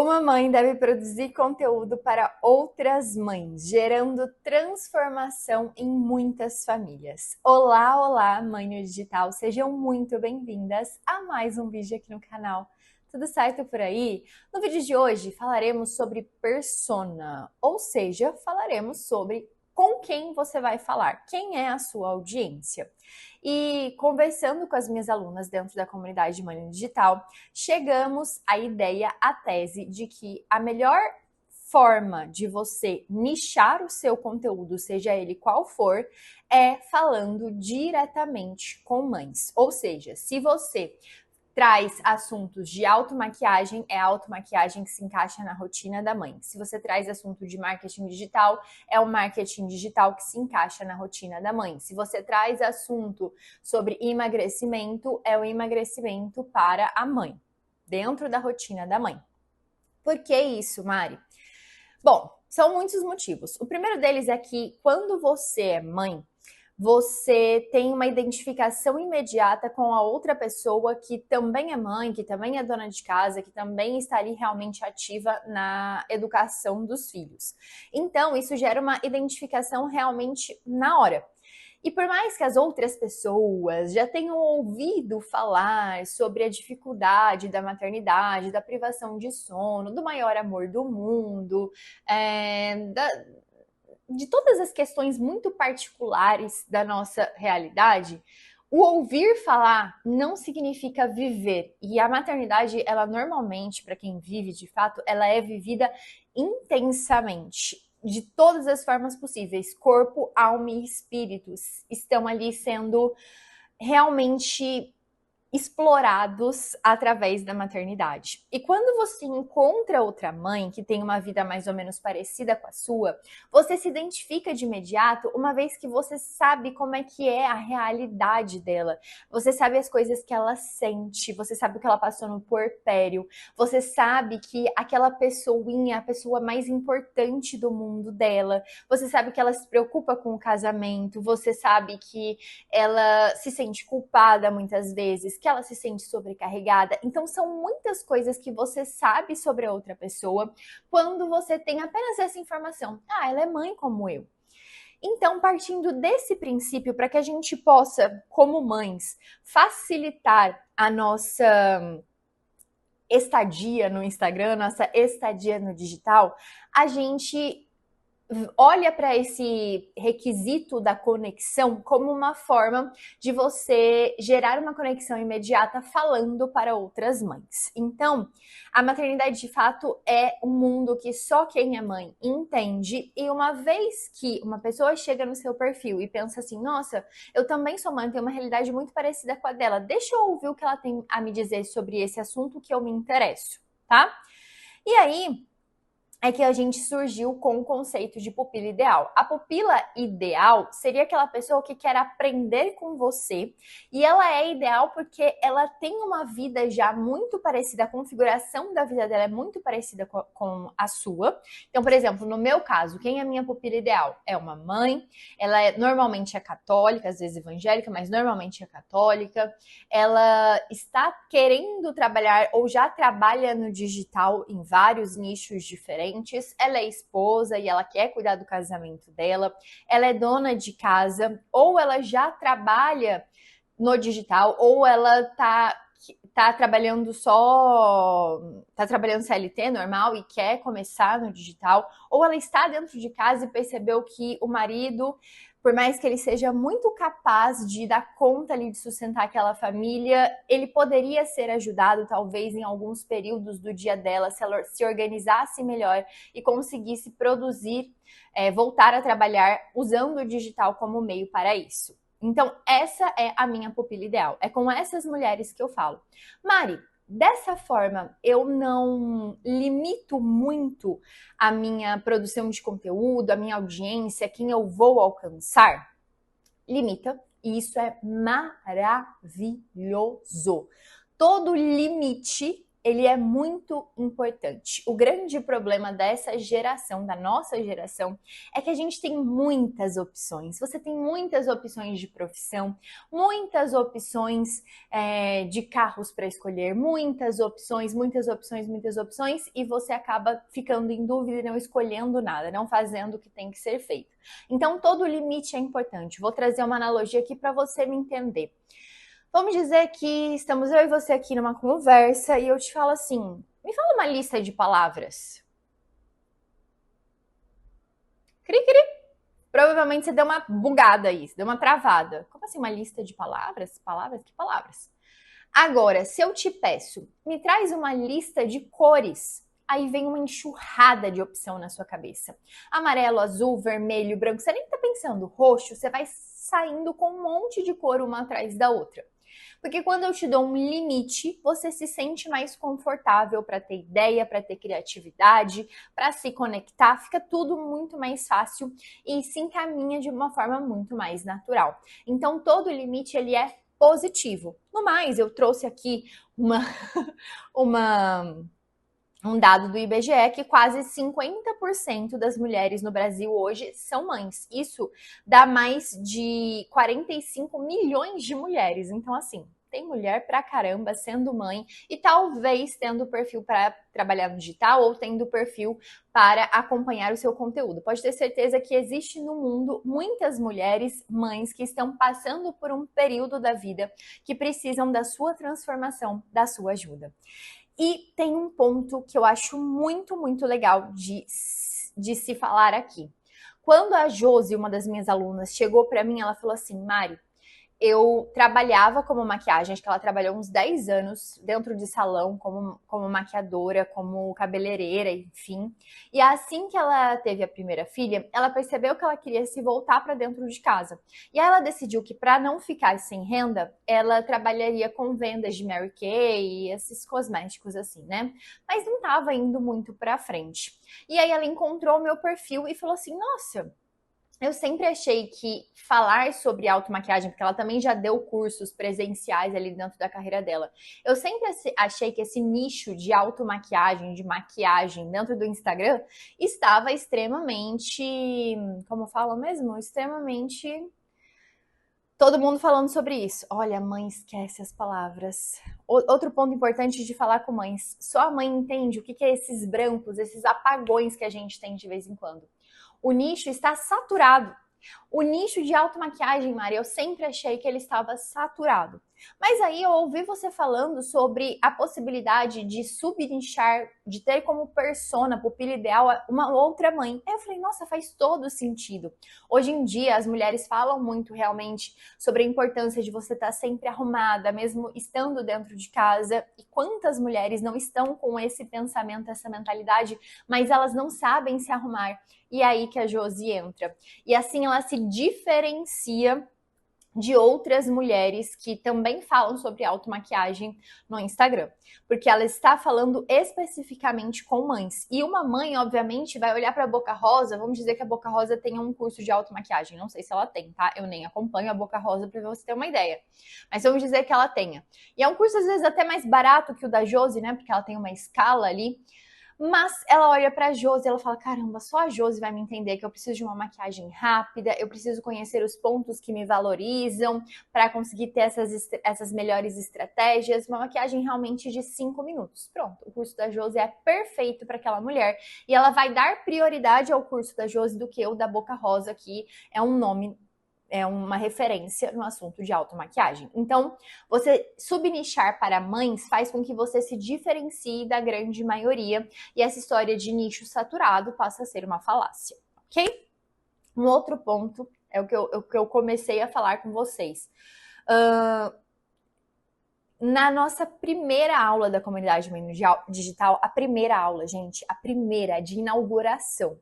Uma mãe deve produzir conteúdo para outras mães, gerando transformação em muitas famílias. Olá, olá, mãe no digital, sejam muito bem-vindas a mais um vídeo aqui no canal. Tudo certo por aí? No vídeo de hoje falaremos sobre persona, ou seja, falaremos sobre com quem você vai falar, quem é a sua audiência. E conversando com as minhas alunas dentro da comunidade de Mãe Digital, chegamos à ideia, à tese de que a melhor forma de você nichar o seu conteúdo, seja ele qual for, é falando diretamente com mães. Ou seja, se você traz assuntos de automaquiagem, é a automaquiagem que se encaixa na rotina da mãe. Se você traz assunto de marketing digital, é o marketing digital que se encaixa na rotina da mãe. Se você traz assunto sobre emagrecimento, é o emagrecimento para a mãe, dentro da rotina da mãe. Por que isso, Mari? Bom, são muitos motivos. O primeiro deles é que quando você é mãe, você tem uma identificação imediata com a outra pessoa que também é mãe, que também é dona de casa, que também está ali realmente ativa na educação dos filhos. Então, isso gera uma identificação realmente na hora. E por mais que as outras pessoas já tenham ouvido falar sobre a dificuldade da maternidade, da privação de sono, do maior amor do mundo, de todas as questões muito particulares da nossa realidade, o ouvir falar não significa viver. E a maternidade, ela normalmente, para quem vive de fato, ela é vivida intensamente, de todas as formas possíveis. Corpo, alma e espíritos estão ali sendo realmente explorados através da maternidade. E quando você encontra outra mãe que tem uma vida mais ou menos parecida com a sua, você se identifica de imediato, uma vez que você sabe como é que é a realidade dela. Você sabe as coisas que ela sente, você sabe o que ela passou no puerpério, você sabe que aquela pessoinha é a pessoa mais importante do mundo dela, você sabe que ela se preocupa com o casamento, você sabe que ela se sente culpada muitas vezes, que ela se sente sobrecarregada. Então são muitas coisas que você sabe sobre a outra pessoa quando você tem apenas essa informação. Ah, ela é mãe como eu. Então, partindo desse princípio, para que a gente possa, como mães, facilitar a nossa estadia no Instagram, nossa estadia no digital, a gente olha para esse requisito da conexão como uma forma de você gerar uma conexão imediata falando para outras mães. Então, a maternidade de fato é um mundo que só quem é mãe entende, e uma vez que uma pessoa chega no seu perfil e pensa assim, nossa, eu também sou mãe, tenho uma realidade muito parecida com a dela, deixa eu ouvir o que ela tem a me dizer sobre esse assunto que eu me interesso, tá? E aí, é que a gente surgiu com o conceito de pupila ideal. A pupila ideal seria aquela pessoa que quer aprender com você, e ela é ideal porque ela tem uma vida já muito parecida, a configuração da vida dela é muito parecida com a sua. Então, por exemplo, no meu caso, quem é a minha pupila ideal? É uma mãe, ela normalmente é católica, às vezes evangélica, mas normalmente é católica. Ela está querendo trabalhar ou já trabalha no digital em vários nichos diferentes. Ela é esposa e ela quer cuidar do casamento dela, ela é dona de casa, ou ela já trabalha no digital, ou ela tá trabalhando CLT normal e quer começar no digital, ou ela está dentro de casa e percebeu que o marido, por mais que ele seja muito capaz de dar conta ali de sustentar aquela família, ele poderia ser ajudado talvez em alguns períodos do dia dela, se ela se organizasse melhor e conseguisse produzir, voltar a trabalhar usando o digital como meio para isso. Então, essa é a minha pupila ideal. É com essas mulheres que eu falo. Mari, dessa forma, eu não limito muito a minha produção de conteúdo, a minha audiência, quem eu vou alcançar? Limita, e isso é maravilhoso. Todo limite, ele é muito importante. O grande problema dessa geração, da nossa geração, é que a gente tem muitas opções. Você tem muitas opções de profissão, muitas opções de carros para escolher, muitas opções, e você acaba ficando em dúvida e não escolhendo nada, não fazendo o que tem que ser feito. Então, todo limite é importante. Vou trazer uma analogia aqui para você me entender. Vamos dizer que estamos eu e você aqui numa conversa e eu te falo assim, me fala uma lista de palavras. Cri, cri. Provavelmente você deu uma bugada aí, você deu uma travada. Como assim uma lista de palavras? Palavras? Que palavras? Agora, se eu te peço, me traz uma lista de cores, aí vem uma enxurrada de opção na sua cabeça. Amarelo, azul, vermelho, branco, você nem tá pensando roxo, você vai saindo com um monte de cor uma atrás da outra. Porque quando eu te dou um limite, você se sente mais confortável para ter ideia, para ter criatividade, para se conectar, fica tudo muito mais fácil e se encaminha de uma forma muito mais natural. Então, todo limite ele é positivo. No mais, eu trouxe aqui um dado do IBGE que quase 50% das mulheres no Brasil hoje são mães. Isso dá mais de 45 milhões de mulheres. Então, assim, tem mulher pra caramba sendo mãe e talvez tendo perfil para trabalhar no digital ou tendo perfil para acompanhar o seu conteúdo. Pode ter certeza que existe no mundo muitas mulheres mães que estão passando por um período da vida que precisam da sua transformação, da sua ajuda. E tem um ponto que eu acho muito, muito legal de se falar aqui. Quando a Josi, uma das minhas alunas, chegou para mim, ela falou assim, Mari, eu trabalhava como maquiagem, acho que ela trabalhou uns 10 anos dentro de salão, como maquiadora, como cabeleireira, enfim. E assim que ela teve a primeira filha, ela percebeu que ela queria se voltar para dentro de casa. E aí ela decidiu que para não ficar sem renda, ela trabalharia com vendas de Mary Kay e esses cosméticos assim, né? Mas não estava indo muito para frente. E aí ela encontrou o meu perfil e falou assim, nossa, eu sempre achei que falar sobre automaquiagem, porque ela também já deu cursos presenciais ali dentro da carreira dela. Eu sempre achei que esse nicho de automaquiagem, de maquiagem dentro do Instagram estava extremamente, como fala mesmo? Extremamente todo mundo falando sobre isso. Olha, mãe, esquece as palavras. Outro ponto importante de falar com mães. Só a mãe entende o que é esses brancos, esses apagões que a gente tem de vez em quando. O nicho está saturado. O nicho de automaquiagem, Mari, eu sempre achei que ele estava saturado. Mas aí eu ouvi você falando sobre a possibilidade de subnichar, de ter como persona, pupila ideal, uma outra mãe. Aí eu falei, nossa, faz todo sentido. Hoje em dia, as mulheres falam muito realmente sobre a importância de você estar sempre arrumada, mesmo estando dentro de casa. E quantas mulheres não estão com esse pensamento, essa mentalidade, mas elas não sabem se arrumar. E é aí que a Josi entra. E assim ela se diferencia de outras mulheres que também falam sobre automaquiagem no Instagram. Porque ela está falando especificamente com mães. E uma mãe, obviamente, vai olhar para a Boca Rosa, vamos dizer que a Boca Rosa tenha um curso de automaquiagem. Não sei se ela tem, tá? Eu nem acompanho a Boca Rosa para você ter uma ideia. Mas vamos dizer que ela tenha. E é um curso, às vezes, até mais barato que o da Josi, né? Porque ela tem uma escala ali. Mas ela olha pra Josi e ela fala, caramba, só a Josi vai me entender que eu preciso de uma maquiagem rápida, eu preciso conhecer os pontos que me valorizam para conseguir ter essas melhores estratégias. Uma maquiagem realmente de 5 minutos. Pronto, o curso da Josi é perfeito para aquela mulher e ela vai dar prioridade ao curso da Josi do que o da Boca Rosa, que é um nome, é uma referência no assunto de automaquiagem. Então, você subnichar para mães faz com que você se diferencie da grande maioria e essa história de nicho saturado passa a ser uma falácia, ok? Um outro ponto é o que eu comecei a falar com vocês. Na nossa primeira aula da comunidade digital, a primeira aula, gente, a primeira de inauguração,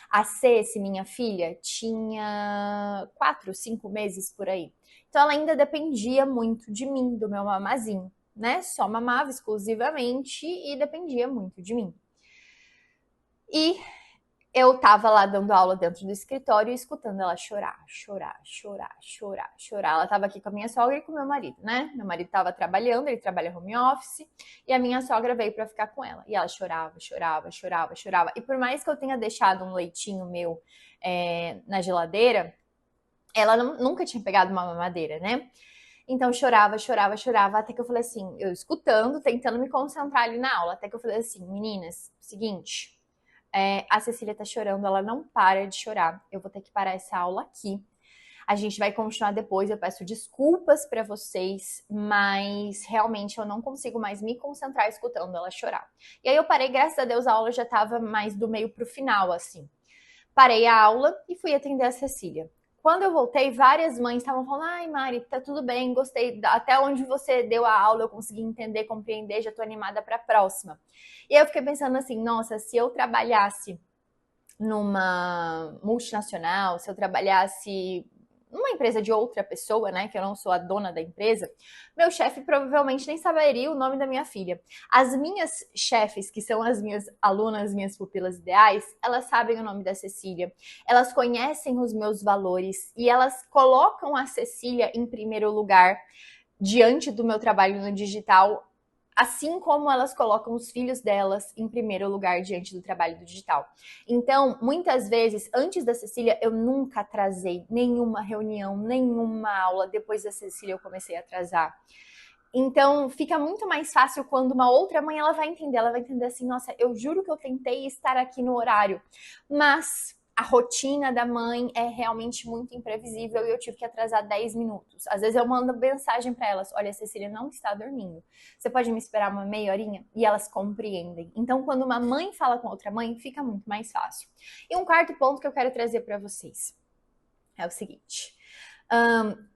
a Ceci, minha filha, tinha 4, 5 meses por aí. Então ela ainda dependia muito de mim, do meu mamazinho, né? Só mamava exclusivamente e dependia muito de mim. E eu tava lá dando aula dentro do escritório e escutando ela chorar, chorar, chorar, chorar, chorar. Ela tava aqui com a minha sogra e com o meu marido, né? Meu marido tava trabalhando, ele trabalha home office, e a minha sogra veio pra ficar com ela. E ela chorava, chorava, chorava, chorava. E por mais que eu tenha deixado um leitinho meu na geladeira, ela nunca tinha pegado uma mamadeira, né? Então chorava, chorava, chorava, até que eu falei assim, eu escutando, tentando me concentrar ali na aula, até que eu falei assim, meninas, seguinte, a Cecília tá chorando, ela não para de chorar. Eu vou ter que parar essa aula aqui. A gente vai continuar depois. Eu peço desculpas para vocês, mas realmente eu não consigo mais me concentrar escutando ela chorar. E aí eu parei, graças a Deus, a aula já tava mais do meio pro final, assim. Parei a aula e fui atender a Cecília. Quando eu voltei, várias mães estavam falando: ai, Mari, tá tudo bem, gostei. Até onde você deu a aula, eu consegui entender, compreender, já tô animada para a próxima. E aí eu fiquei pensando assim: nossa, se eu trabalhasse numa multinacional, se eu trabalhasse numa empresa de outra pessoa, né, que eu não sou a dona da empresa, meu chefe provavelmente nem saberia o nome da minha filha. As minhas chefes, que são as minhas alunas, minhas pupilas ideais, elas sabem o nome da Cecília, elas conhecem os meus valores e elas colocam a Cecília em primeiro lugar diante do meu trabalho no digital, assim como elas colocam os filhos delas em primeiro lugar diante do trabalho do digital. Então, muitas vezes, antes da Cecília, eu nunca atrasei nenhuma reunião, nenhuma aula. Depois da Cecília, eu comecei a atrasar. Então, fica muito mais fácil quando uma outra mãe ela vai entender assim, nossa, eu juro que eu tentei estar aqui no horário, mas a rotina da mãe é realmente muito imprevisível e eu tive que atrasar 10 minutos. Às vezes eu mando mensagem para elas: olha, a Cecília não está dormindo. Você pode me esperar uma meia horinha? E elas compreendem. Então, quando uma mãe fala com outra mãe, fica muito mais fácil. E um quarto ponto que eu quero trazer para vocês é o seguinte.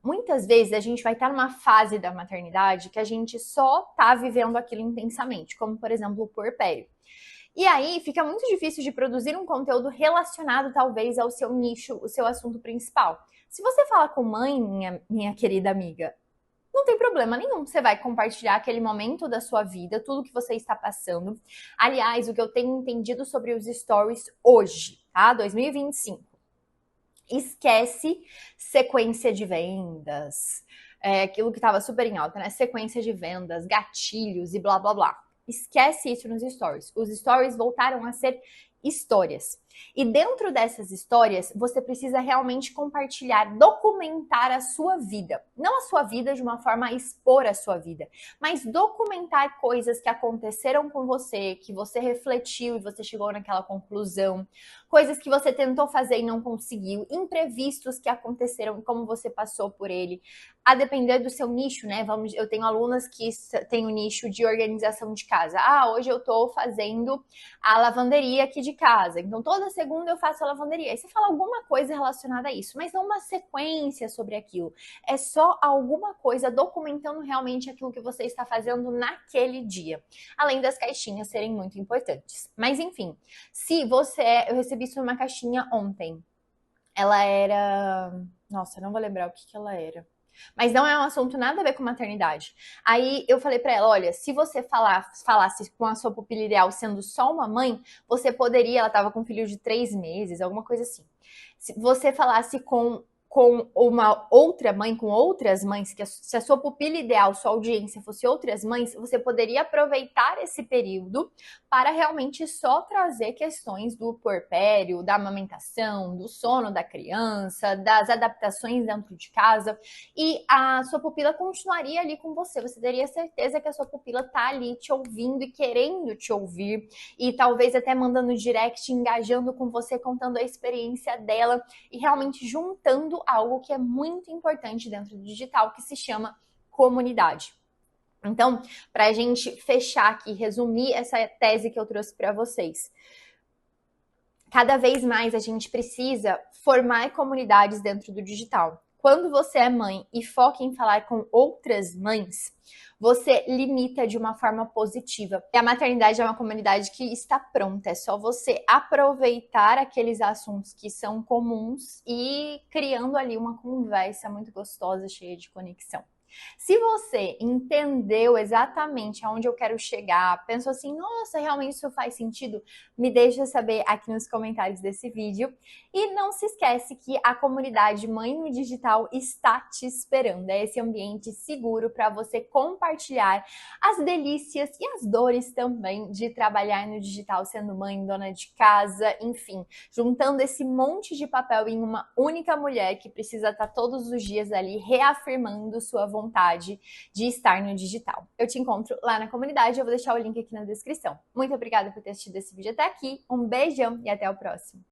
Muitas vezes a gente vai estar numa fase da maternidade que a gente só está vivendo aquilo intensamente, como por exemplo o puerpério. E aí fica muito difícil de produzir um conteúdo relacionado talvez ao seu nicho, o seu assunto principal. Se você fala com mãe, minha querida amiga, não tem problema nenhum. Você vai compartilhar aquele momento da sua vida, tudo que você está passando. Aliás, o que eu tenho entendido sobre os stories hoje, tá? 2025. Esquece sequência de vendas, aquilo que estava super em alta, né? Sequência de vendas, gatilhos e blá blá blá. Esquece isso nos stories. Os stories voltaram a ser histórias. E dentro dessas histórias, você precisa realmente compartilhar, documentar a sua vida. Não a sua vida de uma forma a expor a sua vida, mas documentar coisas que aconteceram com você, que você refletiu e você chegou naquela conclusão, coisas que você tentou fazer e não conseguiu, imprevistos que aconteceram e como você passou por ele. A depender do seu nicho, né? Eu tenho alunas que têm o nicho de organização de casa. Hoje eu tô fazendo a lavanderia aqui de casa. Então, toda segunda eu faço a lavanderia. Aí você fala alguma coisa relacionada a isso, mas não uma sequência sobre aquilo. É só alguma coisa documentando realmente aquilo que você está fazendo naquele dia. Além das caixinhas serem muito importantes. Mas, enfim, se você... Eu recebi isso numa caixinha ontem. Ela era... Nossa, não vou lembrar o que ela era. Mas não é um assunto nada a ver com maternidade. Aí eu falei pra ela, olha, se você falasse com a sua pupila ideal sendo só uma mãe, você poderia, ela tava com um filho de 3 meses, alguma coisa assim. Se você falasse com uma outra mãe, com outras mães, se a sua pupila ideal, sua audiência fosse outras mães, você poderia aproveitar esse período para realmente só trazer questões do puerpério, da amamentação, do sono da criança, das adaptações dentro de casa, e a sua pupila continuaria ali com você. Você teria certeza que a sua pupila tá ali te ouvindo e querendo te ouvir, e talvez até mandando direct, engajando com você, contando a experiência dela e realmente juntando algo que é muito importante dentro do digital, que se chama comunidade. Então, para a gente fechar aqui, resumir essa tese que eu trouxe para vocês, cada vez mais a gente precisa formar comunidades dentro do digital. Quando você é mãe e foca em falar com outras mães, você limita de uma forma positiva. E a maternidade é uma comunidade que está pronta. É só você aproveitar aqueles assuntos que são comuns e criando ali uma conversa muito gostosa, cheia de conexão. Se você entendeu exatamente aonde eu quero chegar, pensou assim, nossa, realmente isso faz sentido, me deixa saber aqui nos comentários desse vídeo. E não se esquece que a comunidade Mãe no Digital está te esperando. É esse ambiente seguro para você compartilhar as delícias e as dores também de trabalhar no digital, sendo mãe, dona de casa, enfim, juntando esse monte de papel em uma única mulher que precisa estar todos os dias ali reafirmando sua vontade de estar no digital. Eu te encontro lá na comunidade, eu vou deixar o link aqui na descrição. Muito obrigada por ter assistido esse vídeo até aqui, um beijão e até o próximo.